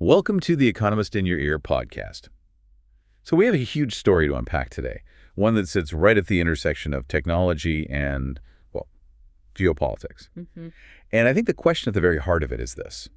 Welcome to the Economist in Your Ear podcast. So we have a huge story to unpack today, one that sits right at the intersection of technology and, well, geopolitics. And I think the question at the very heart of it is this.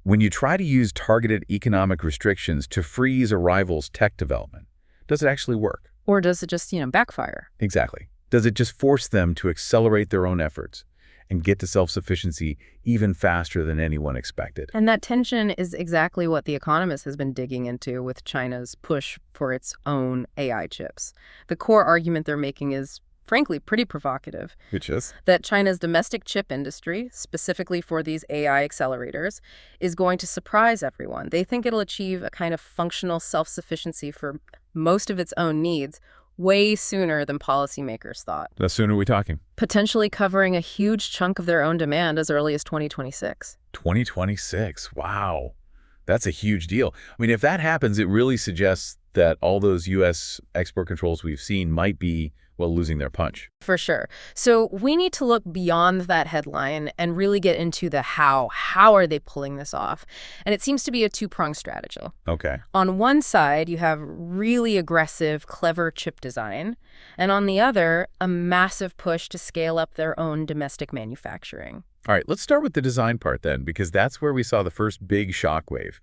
When you try to use targeted economic restrictions to freeze a rival's tech development, does it actually work? Or does it just, backfire? Exactly. Does it just force them to accelerate their own efforts and get to self-sufficiency even faster than anyone expected? And that tension is exactly what The Economist has been digging into with China's push for its own AI chips. The core argument they're making is, frankly, pretty provocative. Which is? That China's domestic chip industry, specifically for these AI accelerators, is going to surprise everyone. They think it'll achieve a kind of functional self-sufficiency for most of its own needs way sooner than policymakers thought. The sooner are we talking? Potentially covering a huge chunk of their own demand as early as 2026. 2026. Wow. That's a huge deal. I mean, if that happens, it really suggests that all those U.S. export controls we've seen might be, well, losing their punch. For sure. So we need to look beyond that headline and really get into the how. How are they pulling this off? And it seems to be a two-pronged strategy. Okay. On one side, you have really aggressive, clever chip design. And on the other, a massive push to scale up their own domestic manufacturing. All right, let's start with the design part then, because that's where we saw the first big shockwave.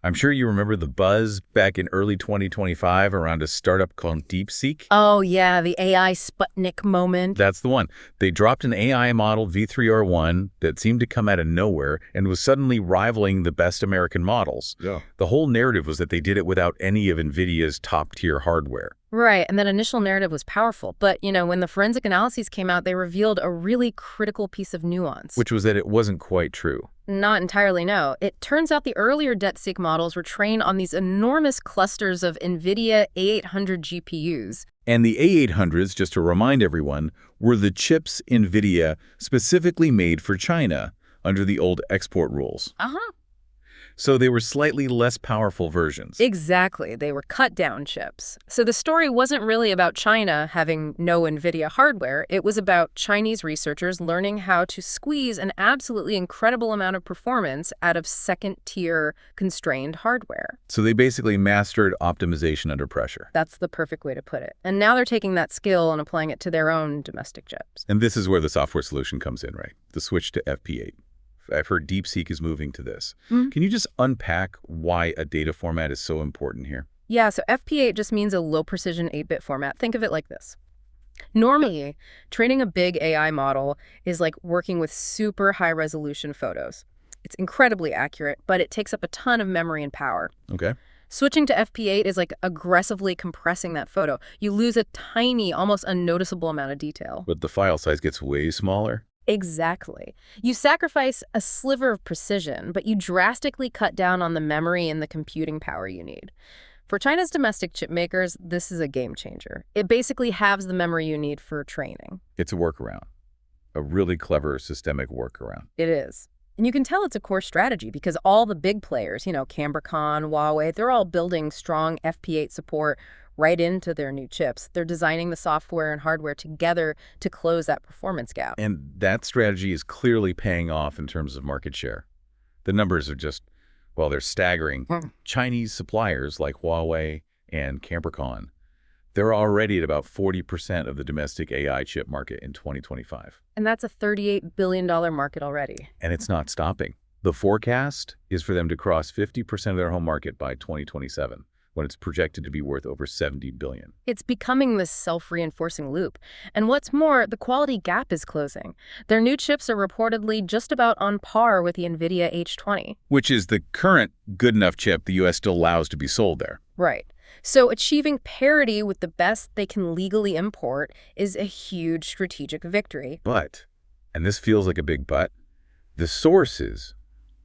I'm sure you remember the buzz back in early 2025 around a startup called DeepSeek. Oh, yeah, the AI Sputnik moment. That's the one. They dropped an AI model, V3R1, that seemed to come out of nowhere and was suddenly rivaling the best American models. Yeah. The whole narrative was that they did it without any of NVIDIA's top-tier hardware. Right, and that initial narrative was powerful. But, when the forensic analyses came out, they revealed a really critical piece of nuance. Which was that it wasn't quite true. Not entirely, no. It turns out the earlier DeepSeek models were trained on these enormous clusters of NVIDIA A800 GPUs. And the A800s, just to remind everyone, were the chips NVIDIA specifically made for China under the old export rules. So they were slightly less powerful versions. Exactly. They were cut-down chips. So the story wasn't really about China having no NVIDIA hardware. It was about Chinese researchers learning how to squeeze an absolutely incredible amount of performance out of second-tier constrained hardware. So they basically mastered optimization under pressure. That's the perfect way to put it. And now they're taking that skill and applying it to their own domestic chips. And this is where the software solution comes in, right? The switch to FP8. I've heard DeepSeek is moving to this. Can you just unpack why a data format is so important here? Yeah, so FP8 just means a low-precision 8-bit format. Think of it like this. Normally, training a big AI model is like working with super high-resolution photos. It's incredibly accurate, but it takes up a ton of memory and power. Okay. Switching to FP8 is like aggressively compressing that photo. You lose a tiny, almost unnoticeable amount of detail. But the file size gets way smaller? Exactly. You sacrifice a sliver of precision, but you drastically cut down on the memory and the computing power you need. For China's domestic chip makers, this is a game changer. It basically halves the memory you need for training. It's a workaround. A really clever systemic workaround. It is. And you can tell it's a core strategy because all the big players, Cambricon, Huawei, they're all building strong FP8 support right into their new chips. They're designing the software and hardware together to close that performance gap. And that strategy is clearly paying off in terms of market share. The numbers are just, well, they're staggering. Chinese suppliers like Huawei and Cambricon, they're already at about 40% of the domestic AI chip market in 2025. And that's a $38 billion market already. And it's not stopping. The forecast is for them to cross 50% of their home market by 2027. When it's projected to be worth over $70 billion. It's becoming this self-reinforcing loop. And what's more, the quality gap is closing. Their new chips are reportedly just about on par with the NVIDIA H20. Which is the current good enough chip the U.S. still allows to be sold there. Right. So achieving parity with the best they can legally import is a huge strategic victory. But, and this feels like a big but, the sources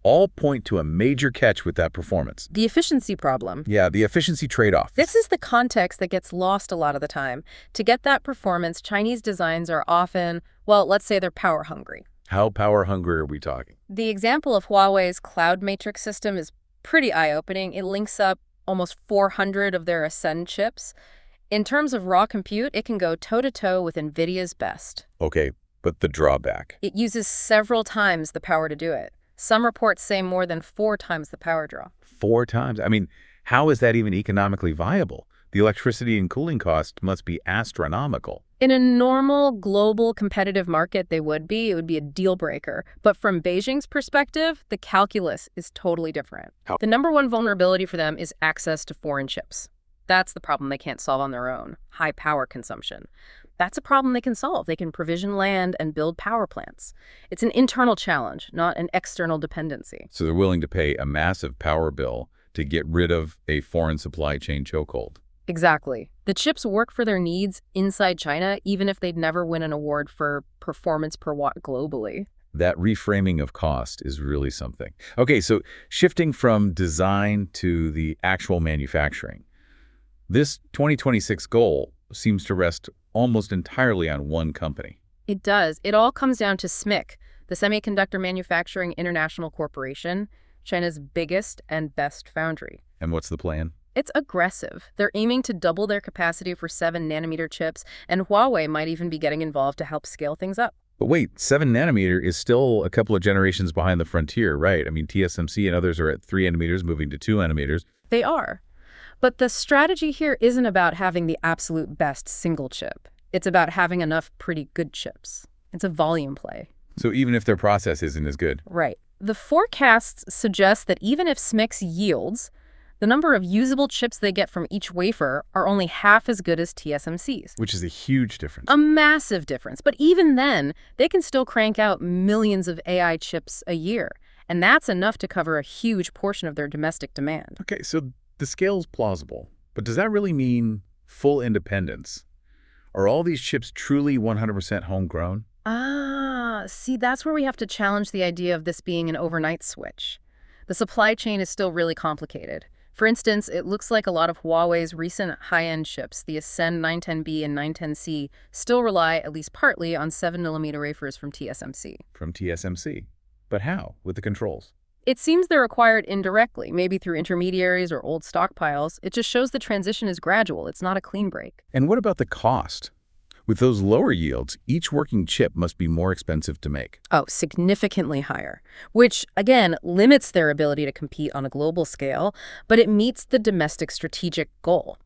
all point to a major catch with that performance. The efficiency problem. Yeah, the efficiency trade-off. This is the context that gets lost a lot of the time. To get that performance, Chinese designs are often, well, let's say they're power hungry. How power hungry are we talking? The example of Huawei's cloud matrix system is pretty eye-opening. It links up almost 400 of their Ascend chips. In terms of raw compute, it can go toe-to-toe with NVIDIA's best. Okay, but the drawback. It uses several times the power to do it. Some reports say more than 4 times the power draw. 4 times? I mean, how is that even economically viable? The electricity and cooling cost must be astronomical. In a normal, global, competitive market, it would be a deal breaker. But from Beijing's perspective, the calculus is totally different. How? The number one vulnerability for them is access to foreign chips. That's the problem they can't solve on their own, high power consumption. That's a problem they can solve. They can provision land and build power plants. It's an internal challenge, not an external dependency. So they're willing to pay a massive power bill to get rid of a foreign supply chain chokehold. Exactly. The chips work for their needs inside China, even if they'd never win an award for performance per watt globally. That reframing of cost is really something. Okay, so shifting from design to the actual manufacturing. This 2026 goal seems to rest almost entirely on one company. It does. It all comes down to SMIC, the Semiconductor Manufacturing International Corporation, China's biggest and best foundry. And what's the plan? It's aggressive. They're aiming to double their capacity for 7-nanometer chips, and Huawei might even be getting involved to help scale things up. But wait, 7-nanometer is still a couple of generations behind the frontier, right? I mean, TSMC and others are at 3 nanometers, moving to 2 nanometers. They are. But the strategy here isn't about having the absolute best single chip. It's about having enough pretty good chips. It's a volume play. So even if their process isn't as good. Right. The forecasts suggest that even if SMIC's yields, the number of usable chips they get from each wafer are only half as good as TSMC's. Which is a huge difference. A massive difference. But even then, they can still crank out millions of AI chips a year. And that's enough to cover a huge portion of their domestic demand. Okay, so the scale's plausible. But does that really mean full independence? Are all these chips truly 100% homegrown? See, that's where we have to challenge the idea of this being an overnight switch. The supply chain is still really complicated. For instance, it looks like a lot of Huawei's recent high-end chips, the Ascend 910B and 910C, still rely, at least partly, on 7-nanometer wafers from TSMC. From TSMC? But how, with the controls? It seems they're acquired indirectly, maybe through intermediaries or old stockpiles. It just shows the transition is gradual. It's not a clean break. And what about the cost? With those lower yields, each working chip must be more expensive to make. Oh, significantly higher, which, again, limits their ability to compete on a global scale, but it meets the domestic strategic goal.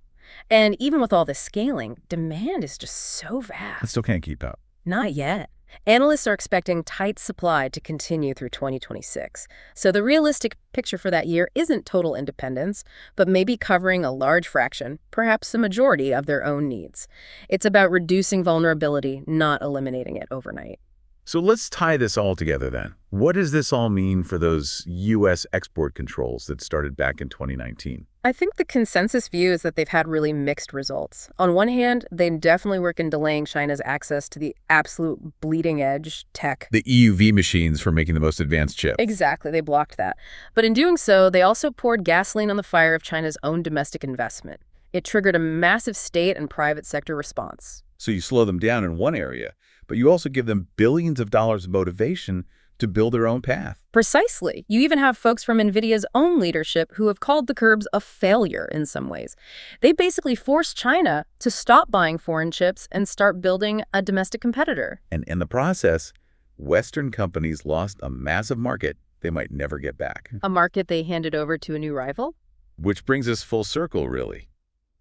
And even with all this scaling, demand is just so vast. I still can't keep up. Not yet. Analysts are expecting tight supply to continue through 2026. So the realistic picture for that year isn't total independence, but maybe covering a large fraction, perhaps a majority of their own needs. It's about reducing vulnerability, not eliminating it overnight. So let's tie this all together then. What does this all mean for those U.S. export controls that started back in 2019? I think the consensus view is that they've had really mixed results. On one hand, they definitely work in delaying China's access to the absolute bleeding-edge tech. The EUV machines for making the most advanced chips. Exactly, they blocked that. But in doing so, they also poured gasoline on the fire of China's own domestic investment. It triggered a massive state and private sector response. So you slow them down in one area, but you also give them billions of dollars of motivation to build their own path. Precisely. You even have folks from NVIDIA's own leadership who have called the curbs a failure in some ways. They basically forced China to stop buying foreign chips and start building a domestic competitor. And in the process, Western companies lost a massive market they might never get back. A market they handed over to a new rival? Which brings us full circle, really.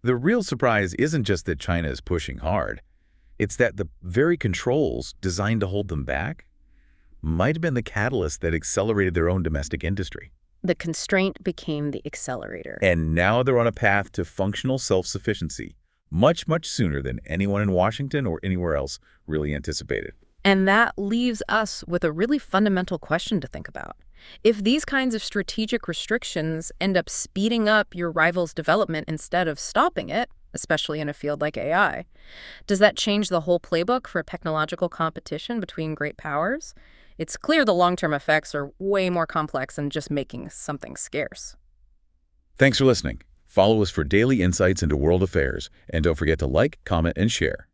The real surprise isn't just that China is pushing hard. It's that the very controls designed to hold them back might have been the catalyst that accelerated their own domestic industry. The constraint became the accelerator. And now they're on a path to functional self-sufficiency, much, much sooner than anyone in Washington or anywhere else really anticipated. And that leaves us with a really fundamental question to think about. If these kinds of strategic restrictions end up speeding up your rival's development instead of stopping it, especially in a field like AI, does that change the whole playbook for technological competition between great powers? It's clear the long-term effects are way more complex than just making something scarce. Thanks for listening. Follow us for daily insights into world affairs, and don't forget to like, comment, and share.